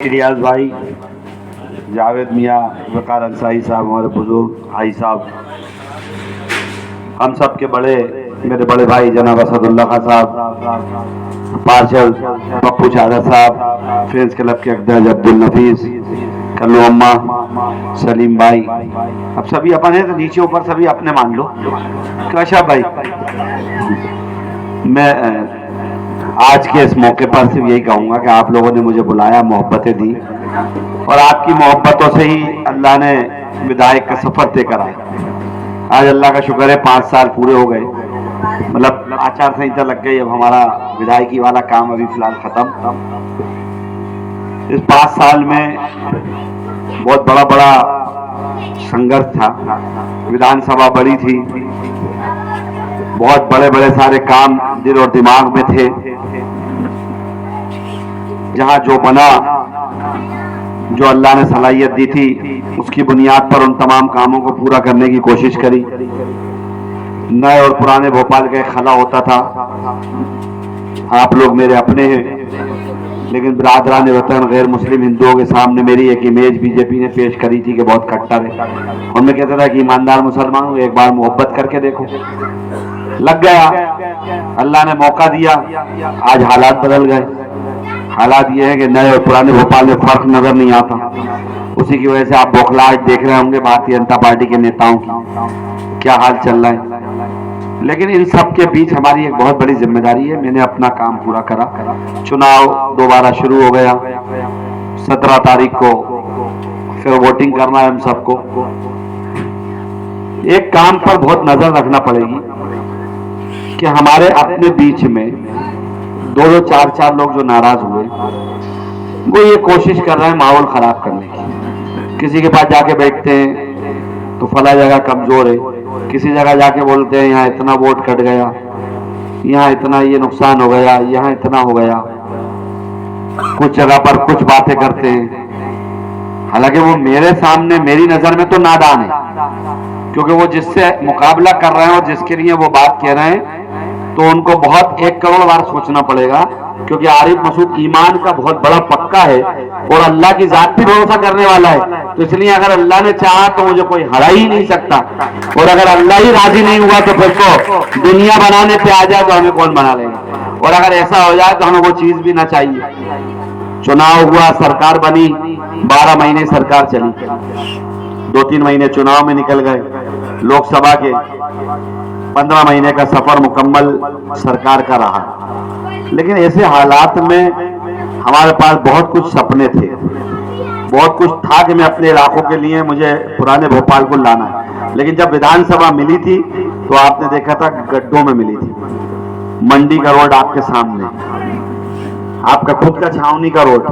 रियाज भाई, जावेद मियाँ, वकार अंसारी साहब, हमारे बुजुर्ग भाई साहब, हम सब के बड़े, मेरे बड़े भाई जनाब असदुल्ला खां साहब, पार्षद पप्पू चादर साहब, फ्रेंड्स क्लब के अध्यक्ष अब्दुल नफीस, कल्लू अम्मा, सलीम भाई, अब सभी अपन हैं तो नीचे ऊपर सभी अपने मान लो। कशा भाई, मैं आज के इस मौके पर सिर्फ यही कहूँगा कि आप लोगों ने मुझे बुलाया, मोहब्बतें दी और आपकी मोहब्बतों से ही अल्लाह ने विधायक का सफ़र तय कराया। आज अल्लाह का शुक्र है 5 साल पूरे हो गए, मतलब आचार संहिता लग गई। अब हमारा विधायकी वाला काम अभी फिलहाल ख़त्म। इस 5 साल में बहुत बड़ा संघर्ष था। विधानसभा बड़ी थी, बहुत बड़े सारे काम दिल और दिमाग में थे। जहां जो बना, जो अल्लाह ने सलाहियत दी थी, उसकी बुनियाद पर उन तमाम कामों को पूरा करने की कोशिश करी। नए और पुराने भोपाल का एक खला होता था। आप लोग मेरे अपने हैं, लेकिन बिरादरान वतन गैर मुस्लिम हिंदुओं के सामने मेरी एक इमेज बीजेपी ने पेश करी थी कि बहुत कट्टर है, और मैं कहता था कि ईमानदार मुसलमान हूं, एक बार मोहब्बत करके देखो। लग गया, अल्लाह ने मौका दिया, आज हालात बदल गए। हालात ये है कि नए और पुराने भोपाल में फर्क नजर नहीं आता। उसी की वजह से आप बौखलाहट देख रहे होंगे भारतीय जनता पार्टी के नेताओं की, क्या हाल चल रहा है। लेकिन इन सब के बीच हमारी एक बहुत बड़ी जिम्मेदारी है। मैंने अपना काम पूरा करा। चुनाव दोबारा शुरू हो गया। 17 तारीख को फिर वोटिंग करना है हम सबको। एक काम पर बहुत नजर रखना पड़ेगी कि हमारे अपने बीच में 2-2, 4-4 लोग जो नाराज हुए, वो ये कोशिश कर रहे हैं माहौल खराब करने की। किसी के पास जाके बैठते हैं तो फला जगह कमजोर है, किसी जगह जाके बोलते हैं यहाँ इतना वोट कट गया, यहाँ इतना ये नुकसान हो गया, यहाँ इतना हो गया। कुछ जगह पर कुछ बातें करते हैं, हालांकि वो मेरे सामने मेरी नजर में तो नादान है, क्योंकि वो जिससे मुकाबला कर रहे हैं और जिसके लिए वो बात कह रहे हैं तो उनको बहुत 1 करोड़ बार सोचना पड़ेगा, क्योंकि आरिफ मसूद ईमान का बहुत बड़ा पक्का है और अल्लाह की जात पे भरोसा करने वाला है। तो इसलिए अगर अल्लाह ने चाहा तो मुझे कोई हरा ही नहीं सकता, और अगर अल्लाह ही राजी नहीं हुआ तो फिर तो दुनिया बनाने पे आ जाए तो हमें कौन बना लेगा। और अगर ऐसा हो जाए तो हमें वो चीज भी ना चाहिए। चुनाव हुआ, सरकार बनी, 12 महीने सरकार चली, 2-3 महीने चुनाव में निकल गए, लोकसभा के 15 महीने का सफर मुकम्मल सरकार का रहा। लेकिन ऐसे हालात में हमारे पास बहुत कुछ सपने थे, बहुत कुछ था कि मैं अपने इलाकों के लिए मुझे पुराने भोपाल को लाना है। लेकिन जब विधानसभा मिली थी तो आपने देखा था गड्ढों में मिली थी। मंडी का रोड आपके सामने, आपका खुद का छावनी का रोड,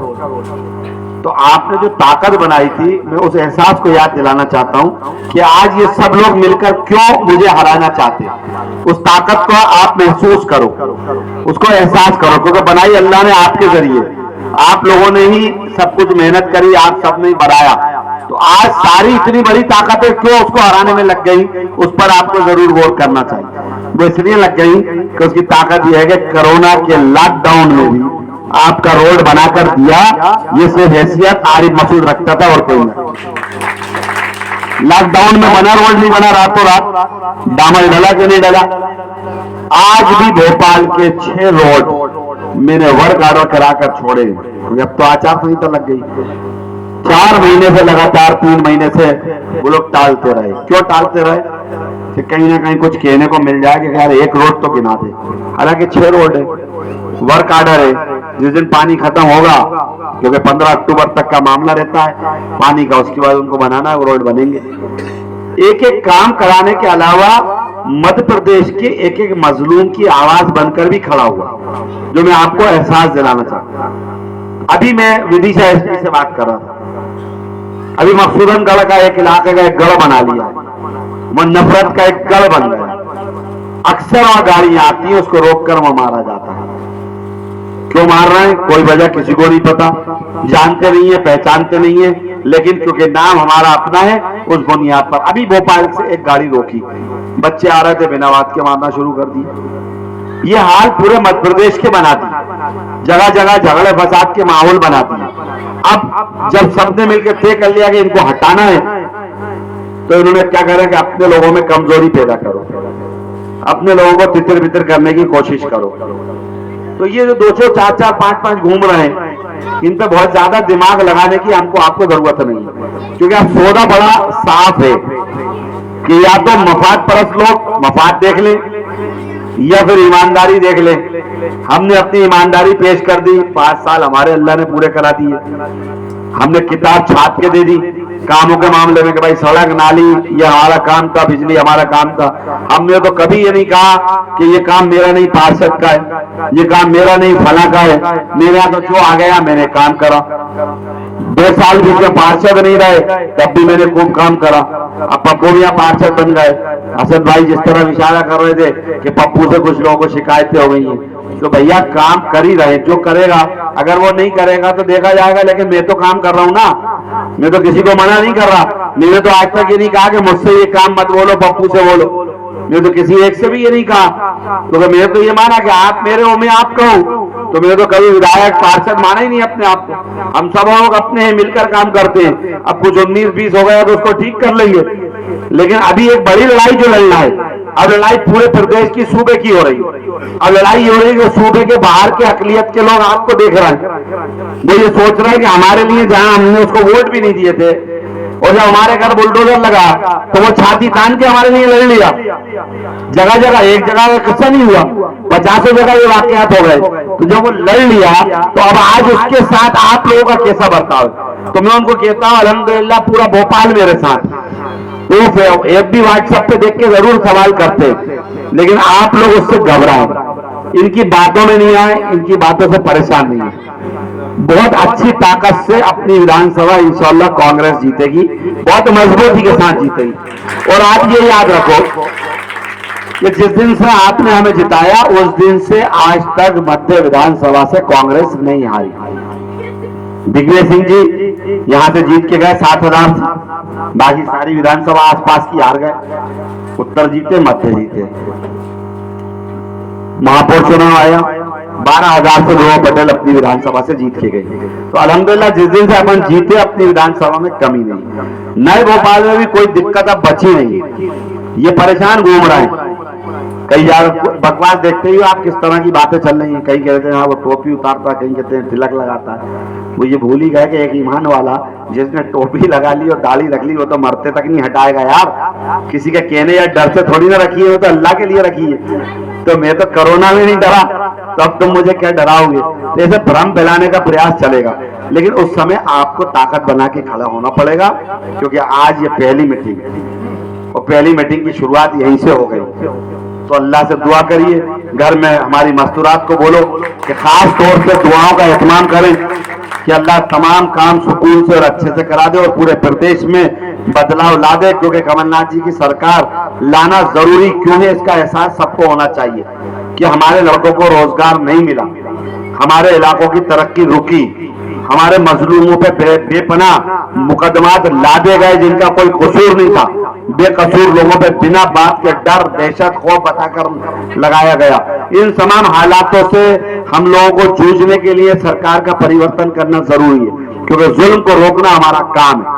तो आपने जो ताकत बनाई थी, मैं उस एहसास को याद दिलाना चाहता हूं कि आज ये सब लोग मिलकर क्यों मुझे हराना चाहते हैं। उस ताकत को आप महसूस करो, उसको एहसास करो, क्योंकि बनाई अल्लाह ने आपके जरिए, आप लोगों ने ही सब कुछ मेहनत करी, आप सब ने बनाया। तो आज सारी इतनी बड़ी ताकतें क्यों उसको हराने में लग गई, उस पर आपको जरूर गौर करना चाहिए। वो इसलिए लग गई कि उसकी ताकत यह है कि कोरोना के लॉकडाउन में भी आपका रोड बनाकर दिया, ये सिर्फ हैसियत आरिफ मसूद रखता था और कोई नहीं। लॉकडाउन में बना रोड नहीं बना रातों रात, डामर डला कि नहीं डला। आज भी भोपाल के 6 रोड मैंने वर्क ऑर्डर कराकर छोड़े, अब तो आचार संहिता लग गई। 4 महीने से लगातार 3 महीने से वो लोग टालते रहे। क्यों टालते रहे? कि कहीं ना कहीं कुछ कहने को मिल जाए कि यार एक रोड तो गिना दे। हालांकि 6 रोड है, वर्क ऑर्डर है। जिस दिन पानी खत्म होगा, क्योंकि 15 अक्टूबर तक का मामला रहता है पानी का, उसके बाद उनको बनाना है, वो रोड बनेंगे। एक एक काम कराने के अलावा मध्य प्रदेश के एक एक मजलूम की आवाज बनकर भी खड़ा हुआ, जो मैं आपको एहसास दिलाना चाहता हूं। अभी मैं विदिशा एसपी से बात कर रहा था, अभी मकसूदन गढ़ का एक इलाके का एक गढ़ बना लिया, वो नफरत का एक गढ़ बन गया। अक्सर वहां गाड़ियां आती हैं, उसको रोककर वहां मारा जाता है। क्यों मार रहे हैं? कोई वजह किसी को नहीं पता, जानते नहीं है, पहचानते नहीं है, लेकिन क्योंकि नाम हमारा अपना है, उस बुनियाद पर। अभी भोपाल से एक गाड़ी रोकी, बच्चे आ रहे थे, बिना बात के मारना शुरू कर दिए। ये हाल पूरे मध्य प्रदेश के बना दिए, जगह जगह झगड़े फसाद के माहौल बना दिए। अब जब सबने मिलकर तय कर लिया कि इनको हटाना है, तो इन्होंने क्या करें कि अपने लोगों में कमजोरी पैदा करो, अपने लोगों को तितर बितर करने की कोशिश करो। तो ये जो 200 4-4 5-5 घूम रहे हैं, इन पे बहुत ज्यादा दिमाग लगाने की हमको आपको जरूरत नहीं है, क्योंकि अब सौदा बड़ा साफ है कि या तो मफाद परस्त लोग मफाद देख लें या फिर ईमानदारी देख लें। हमने अपनी ईमानदारी पेश कर दी, 5 साल हमारे अल्लाह ने पूरे करा दिए। हमने किताब छाप के दे दी कामों के मामले में कि भाई सड़क नाली ये हमारा काम था, बिजली हमारा काम था। हमने तो कभी ये नहीं कहा कि ये काम मेरा नहीं पार्षद का है, ये काम मेरा नहीं फला का है, मेरे यहाँ तो जो आ गया मैंने काम करा। 2 साल भी जो पार्षद नहीं रहे तब भी मैंने खूब काम करा। अब पप्पू भी यहाँ पार्षद बन गए। असद भाई जिस तरह इशारा कर रहे थे कि पप्पू से कुछ लोगों को शिकायतें हो गई हैं, तो भैया काम कर ही रहे, जो करेगा, अगर वो नहीं करेगा तो देखा जाएगा, लेकिन मैं तो काम कर रहा हूं ना, मैं तो किसी को मना नहीं कर रहा। मैंने तो आज तक ये नहीं कहा कि मुझसे ये काम मत बोलो, पप्पू से बोलो, मैं तो किसी एक से भी ये नहीं कहा। तो मैंने तो ये माना कि आप मेरे हो मैं आप कहूं, तो मैंने तो कभी विधायक पार्षद माना ही नहीं अपने आप को। हम सब लोग अपने हैं, मिलकर काम करते हैं। अब कुछ 19-20 हो गया तो उसको ठीक कर लेंगे, लेकिन अभी एक बड़ी लड़ाई जो लड़ना है, अब लड़ाई पूरे प्रदेश की सूबे की हो रही है। अब लड़ाई हो रही है सूबे के बाहर के अकलियत के लोग आपको देख रहे हैं, वो ये सोच रहे हैं कि हमारे लिए जहां हमने उसको वोट भी नहीं दिए थे और जब हमारे घर बुलडोजर लगा तो वो छाती तान के हमारे लिए लड़ लिया। जगह जगह, एक जगह का किस्सा नहीं हुआ, 50 जगह ये वाकयात हो गए। तो जब वो लड़ लिया तो अब आज उसके साथ आप लोगों का कैसा बर्ताव है? तो मैं उनको कहता हूं अल्हम्दुलिल्लाह पूरा भोपाल मेरे साथ, तो एक भी व्हाट्सएप पे देख के जरूर सवाल करते, लेकिन आप लोग उससे घबराए, इनकी बातों में नहीं आए, इनकी बातों से परेशान नहीं है। बहुत अच्छी ताकत से अपनी विधानसभा इंशाअल्लाह कांग्रेस जीतेगी, बहुत मजबूती के साथ जीतेगी। और आप ये याद रखो कि जिस दिन से आपने हमें जिताया उस दिन से आज तक मध्य विधानसभा से कांग्रेस नहीं हारी। दिग्विजय सिंह जी यहां से जीत के गए 7,000, बाकी सारी विधानसभा आसपास की हार गए। उत्तर जीते, मध्य जीते। महापौर चुनाव आया, 12,000 से ध्रुव पटेल अपनी विधानसभा से जीत के गए। तो अल्हम्दुलिल्लाह जिस दिन से अपन जीते अपनी विधानसभा में कमी नहीं। नए भोपाल में भी कोई दिक्कत अब बची नहीं, ये परेशान घूम रहे हैं। कई जगह बकवास देखते ही आप किस तरह की बातें चल रही हैं। कहीं कहते हैं हाँ वो टोपी उतारता, कहीं कहते हैं तिलक लगाता है। वो ये भूल ही गए कि एक ईमान वाला जिसने टोपी लगा ली और दाढ़ी रख ली वो तो मरते तक नहीं हटाएगा यार। किसी के कहने या डर से थोड़ी ना रखी है, वो तो अल्लाह के लिए रखी है। तो मैं तो कोरोना में नहीं डरा, तो अब तुम मुझे क्या डराओगे? तो ऐसे भ्रम फैलाने का प्रयास चलेगा, लेकिन उस समय आपको ताकत बना के खड़ा होना पड़ेगा, क्योंकि आज ये पहली मीटिंग है और पहली मीटिंग की शुरुआत यहीं से हो गई। तो अल्लाह से दुआ करिए, घर में हमारी मस्तूरात को बोलो कि खास तौर से दुआओं का एहतमाम करें कि अल्लाह तमाम काम सुकून से और अच्छे से करा दे और पूरे प्रदेश में बदलाव ला दे। क्योंकि कमलनाथ जी की सरकार लाना जरूरी क्यों है, इसका एहसास सबको होना चाहिए कि हमारे लड़कों को रोजगार नहीं मिला, हमारे इलाकों की तरक्की रुकी, हमारे मजलूमों पे बेपनाह मुकदमात लादे गए जिनका कोई कसूर नहीं था, बेकसूर लोगों पे बिना बात के डर, दहशत, खौफ बताकर लगाया गया। इन तमाम हालातों से हम लोगों को जूझने के लिए सरकार का परिवर्तन करना जरूरी है, क्योंकि जुल्म को रोकना हमारा काम है।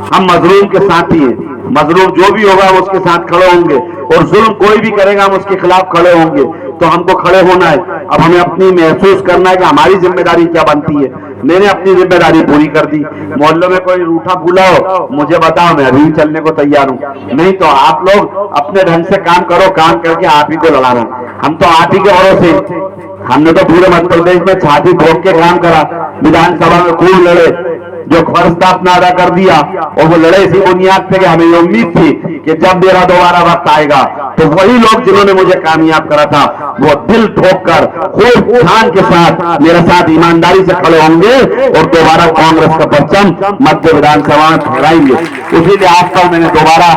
हम मजलूम के साथी हैं, मजलूम जो भी होगा हम उसके साथ खड़े होंगे और जुल्म कोई भी करेगा हम उसके खिलाफ खड़े होंगे। तो हमको खड़े होना है। अब हमें अपनी महसूस करना है कि हमारी जिम्मेदारी क्या बनती है। मैंने अपनी जिम्मेदारी पूरी कर दी। मोहल्लों में कोई रूठा फूला हो मुझे बताओ, मैं अभी चलने को तैयार हूँ। नहीं तो आप लोग अपने ढंग से काम करो, काम करके आप ही को लड़ाना। हम तो आप ही के भरोसे, हमने तो पूरे मध्य प्रदेश में छाती ठोक के काम करा, विधानसभा में खूब लड़े, जो फर्ज था अपना अदा कर दिया। और वो लड़े इसी बुनियाद पे कि हमें ये उम्मीद थी कि जब मेरा दोबारा वक्त आएगा तो वही लोग जिन्होंने मुझे कामयाब करा था वो दिल ठोक कर खूब ठान के साथ मेरे साथ ईमानदारी से खड़े होंगे और दोबारा कांग्रेस का परचम मध्य विधानसभा में फहराएंगे। इसीलिए आज कल मैंने दोबारा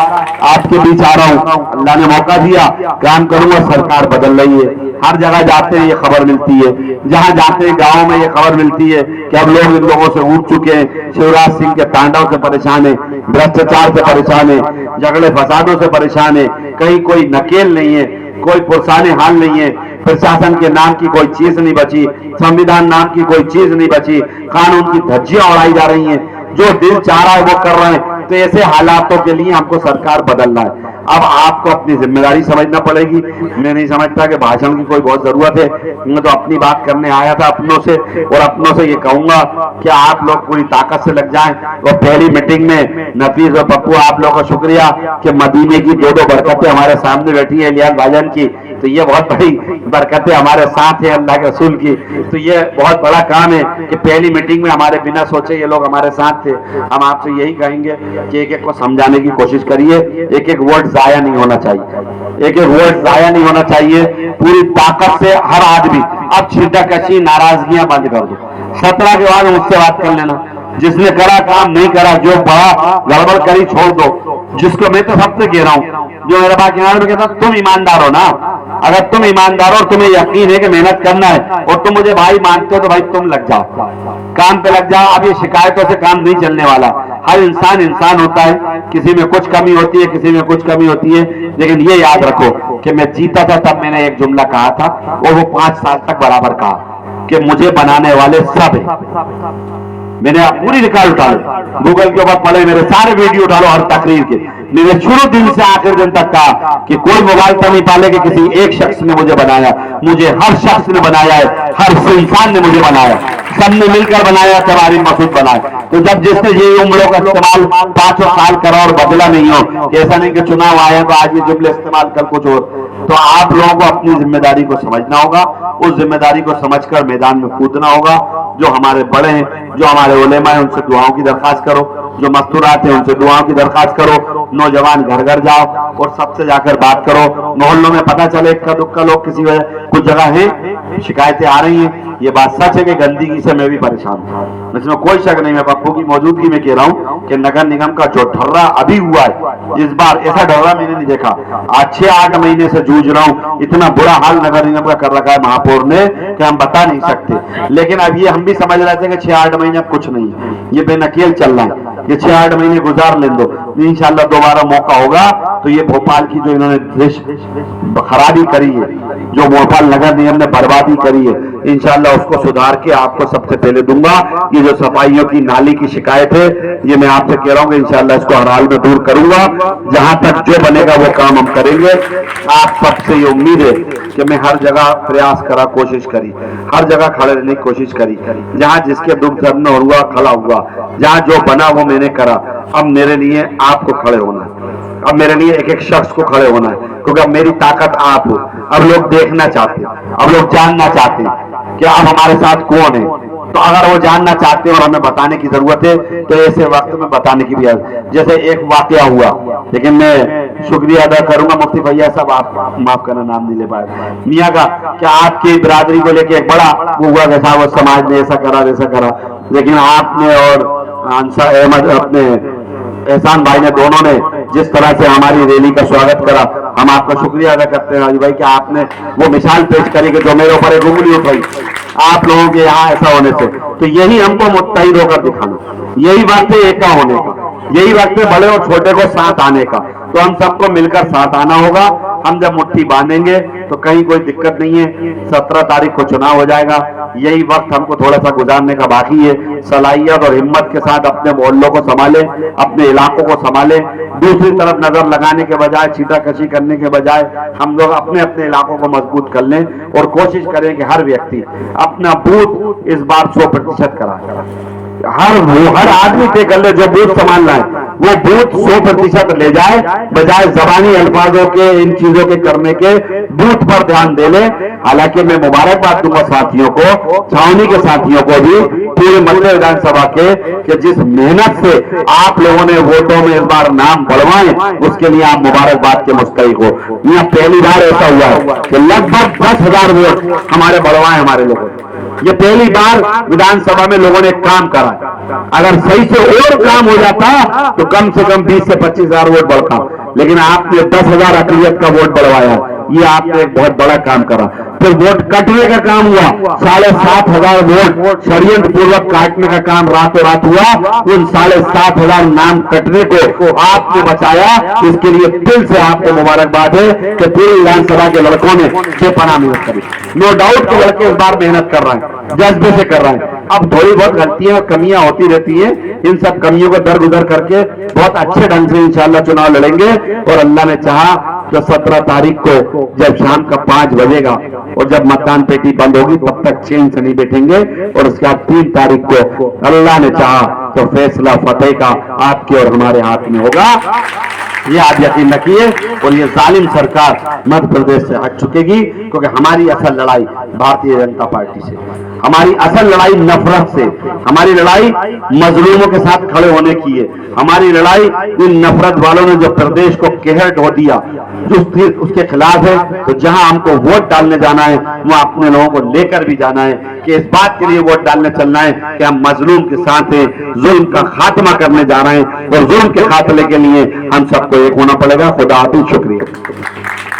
आपके बीच आ रहा हूँ। अल्लाह ने मौका दिया, काम करूंगा। सरकार बदल रही है, हर जगह जाते हैं ये खबर मिलती है, जहां जाते हैं गाँव में ये खबर मिलती है कि अब लोग इन लोगों से उठ चुके हैं, शिवराज सिंह के तांडव से परेशान है, भ्रष्टाचार से परेशान है, झगड़े फसादों से परेशान है, कहीं कोई नकेल नहीं है, कोई पुरसाने हाल नहीं है। प्रशासन के नाम की कोई चीज नहीं बची, संविधान नाम की कोई चीज नहीं बची, कानून की धज्जियां उड़ाई जा रही हैं, जो दिल चाह रहा है वो कर रहे हैं। तो ऐसे हालातों के लिए हमको सरकार बदलना है। अब आपको अपनी जिम्मेदारी समझना पड़ेगी। मैं नहीं समझता कि भाषण की कोई बहुत जरूरत है, मैं तो अपनी बात करने आया था अपनों से, और अपनों से ये कहूंगा कि आप लोग पूरी ताकत से लग जाएं। और पहली मीटिंग में नफीस और पप्पू आप लोगों का शुक्रिया कि मदीने की दो बरकतें हमारे सामने बैठी है, इलियास भाईजान की, तो ये बहुत बड़ी बरकतें हमारे साथ है अल्लाह के रसूल की। तो ये बहुत बड़ा काम है कि पहली मीटिंग में हमारे बिना सोचे ये लोग हमारे साथ थे। हम आपसे यही कहेंगे कि एक एक को समझाने की कोशिश करिए, एक एक वर्ड जाया नहीं होना चाहिए, एक एक वर्ड जाया नहीं होना चाहिए। पूरी ताकत से हर आदमी अब छींटाकशी नाराजगियां बंद कर दो। 17 के बाद मुझसे बात कर लेना, जिसने करा काम नहीं करा, जो बड़ा गड़बड़ करी छोड़ दो। जिसको मैं तो सबसे कह रहा हूं, जो मेरे पास किनारे में कहता तुम ईमानदार हो ना, अगर तुम ईमानदार हो, तुम्हें यकीन है कि मेहनत करना है और तुम मुझे भाई मानते हो, तो भाई तुम लग जाओ, काम पे लग जाओ। अब ये शिकायतों से काम नहीं चलने वाला। हर इंसान होता है, किसी में कुछ कमी होती है, किसी में कुछ कमी होती है, लेकिन ये याद रखो कि मैं जीता था तब मैंने एक जुमला कहा था और वो 5 साल तक बराबर कहा कि मुझे बनाने वाले सब है। मैंने पूरी रिकॉर्ड उठा लो, गूगल के ऊपर पड़े मेरे सारे वीडियो उठा लो हर तकरीर के। मैंने शुरू दिन से आखिर दिन तक कहा कि कोई मोबाइल तो नहीं पाले कि किसी एक शख्स ने मुझे बनाया, मुझे हर शख्स ने बनाया है, हर इंसान ने मुझे बनाया, सबने मिलकर बनाया, तबारी मसूद बनाया। तो जब जिसने ये उम्रों का इस्तेमाल 5 साल करा और बदला नहीं हो, ऐसा नहीं कि चुनाव आया तो आज ये जुमले इस्तेमाल कल कुछ और। तो आप लोगों को अपनी जिम्मेदारी को समझना होगा, उस जिम्मेदारी को समझकर मैदान में कूदना होगा। जो हमारे बड़े हैं, जो हमारे उलेमा है, उनसे दुआओं की दरखास्त करो, जो मस्तूरात हैं उनसे दुआओं की दरखास्त करो। नौजवान घर घर जाओ और सबसे जाकर बात करो, मोहल्लों में पता चले इक्का दुक्का लोग किसी वजह कुछ जगह है शिकायतें आ रही हैं। ये बात सच है कि गंदगी से मैं भी परेशान हूं, इसमें कोई शक नहीं। मैं पप्पू की मौजूदगी में कह रहा हूं कि नगर निगम का जो ढर्रा अभी हुआ है, इस बार ऐसा ढर्रा मैंने नहीं देखा। आज 6-8 महीने से जूझ रहा हूं, इतना बुरा हाल नगर निगम का कर रखा है महापौर ने कि हम बता नहीं सकते। लेकिन अब ये हम भी समझ रहे थे कि 6-8 महीने अब कुछ नहीं है, ये बेनकेल चल रहा है, ये 6-8 महीने गुजार ले दो, इंशाल्लाह दोबारा मौका होगा। तो ये भोपाल की जो इन्होंने खराबी करी है, जो भोपाल नगर निगम ने बर्बादी करी है, इंशाल्लाह उसको सुधार के आपको सबसे पहले दूंगा। ये जो सफाइयों की नाली की शिकायत है, ये मैं आपसे कह रहा हूँ कि इंशाल्लाह इसको हर हाल में दूर करूंगा। जहां तक जो बनेगा वो काम हम करेंगे। आप सबसे ये उम्मीद है कि मैं हर जगह प्रयास करा, कोशिश करी, हर जगह खड़े रहने की कोशिश करी, जहां जिसके दुख दर्द में हुआ खड़ा हुआ, जहां जो बना वो मैंने करा। अब मेरे लिए आपको खड़े होना है, अब मेरे लिए एक एक शख्स को खड़े होना है, क्योंकि अब मेरी ताकत आप हो। अब लोग देखना चाहते हैं, अब लोग जानना चाहते हैं कि आप हमारे साथ कौन है। तो अगर वो जानना चाहते हैं और हमें बताने की जरूरत है, तो ऐसे वक्त में बताने की भी है। जैसे एक वाकया हुआ, लेकिन मैं शुक्रिया अदा करूंगा मुफ्ती भैया साहब, आप माफ करना नाम नहीं ले पाए, मियाँ का, क्या आपकी बिरादरी को लेके एक बड़ा वो हुआ कि साहब समाज ने ऐसा करा वैसा करा, लेकिन आपने और अंसार अहमद अपने एहसान भाई ने, दोनों ने जिस तरह से हमारी रैली का स्वागत करा, हम आपका शुक्रिया अदा करते हैं भाई कि आपने वो मिसाल पेश करी कि जो मेरे ऊपर एक उंगली उठाई आप लोगों के यहाँ ऐसा होने से। तो यही हमको मुत्तहिद होकर दिखाना, यही वक्त है एका होने का, यही वक्त है बड़े और छोटे को साथ आने का। तो हम सबको मिलकर साथ आना होगा। हम जब मुट्ठी बांधेंगे तो कहीं कोई दिक्कत नहीं है। 17 तारीख को चुनाव हो जाएगा, यही वक्त हमको थोड़ा सा गुजारने का बाकी है। सलाहियत और हिम्मत के साथ अपने मोहल्लों को संभालें, अपने इलाकों को संभालें। दूसरी तरफ नजर लगाने के बजाय, छींटाकशी करने के बजाय हम लोग अपने अपने इलाकों को मजबूत कर लें और कोशिश करें कि हर व्यक्ति अपना बूथ इस बार 100% कराए। हर आदमी तय कर ले जो बूथ संभालना है वो बूथ 100% ले जाए, बजाय जबानी अल्फाजों के, इन चीजों के करने के, बूथ पर ध्यान दे ले। हालांकि मैं मुबारकबाद दूंगा साथियों को, छावनी के साथियों को भी, पूरे मध्य विधानसभा के, कि जिस मेहनत से आप लोगों ने वोटों में इस बार नाम बढ़वाए, उसके लिए आप मुबारकबाद के मुस्तहिक हो। यहाँ पहली बार ऐसा हुआ है कि लगभग 10,000 वोट हमारे बढ़वाए हमारे लोगों ने। ये पहली बार विधानसभा में लोगों ने काम करा। अगर सही से और काम हो जाता तो कम से कम 20 से 25,000 वोट बढ़ता, लेकिन आपने 10,000 अकलियत का वोट बढ़वाया। ये आपने एक बहुत बड़ा काम करा। फिर वोट कटने का काम हुआ, 7,500 वोट षड्यंत्र पूर्वक काटने का काम रातों रात हुआ। उन 7,500 नाम कटने को आपने बचाया, इसके लिए दिल से आपको मुबारकबाद है कि पूरी विधानसभा के लड़कों ने बेपनाह मेहनत करी। नो डाउट के लड़के इस बार मेहनत कर रहे हैं, जज्बे से कर रहे हैं। अब थोड़ी बहुत गलतियां और कमियां होती रहती हैं, इन सब कमियों को दरगुजर करके बहुत अच्छे ढंग से इंशाल्लाह चुनाव लड़ेंगे। और अल्लाह ने चाहा तो 17 तारीख को जब शाम का 5 बजेगा और जब मतदान पेटी बंद होगी तब तक चैन से नहीं बैठेंगे। और उसके बाद 3 तारीख को अल्लाह ने चाहा तो फैसला फतेह का आपके और हमारे हाथ में होगा, ये आप यकीन रखिए। और ये जालिम सरकार मध्य प्रदेश से हट चुकेगी, क्योंकि हमारी असल लड़ाई भारतीय जनता पार्टी से, हमारी असल लड़ाई नफरत से, हमारी लड़ाई मजलूमों के साथ खड़े होने की है। हमारी लड़ाई इन नफरत वालों ने जो प्रदेश को कहर ढो दिया, जो उसके खिलाफ है। तो जहां हमको वोट डालने जाना है, वहां अपने लोगों को लेकर भी जाना है कि इस बात के लिए वोट डालने चलना है कि हम मजलूम के साथ हैं, जुल्म का खात्मा करने जा रहे हैं। और जुल्म के खात्मे के लिए हम सबको एक होना पड़ेगा। खुदा हाफिज, शुक्रिया।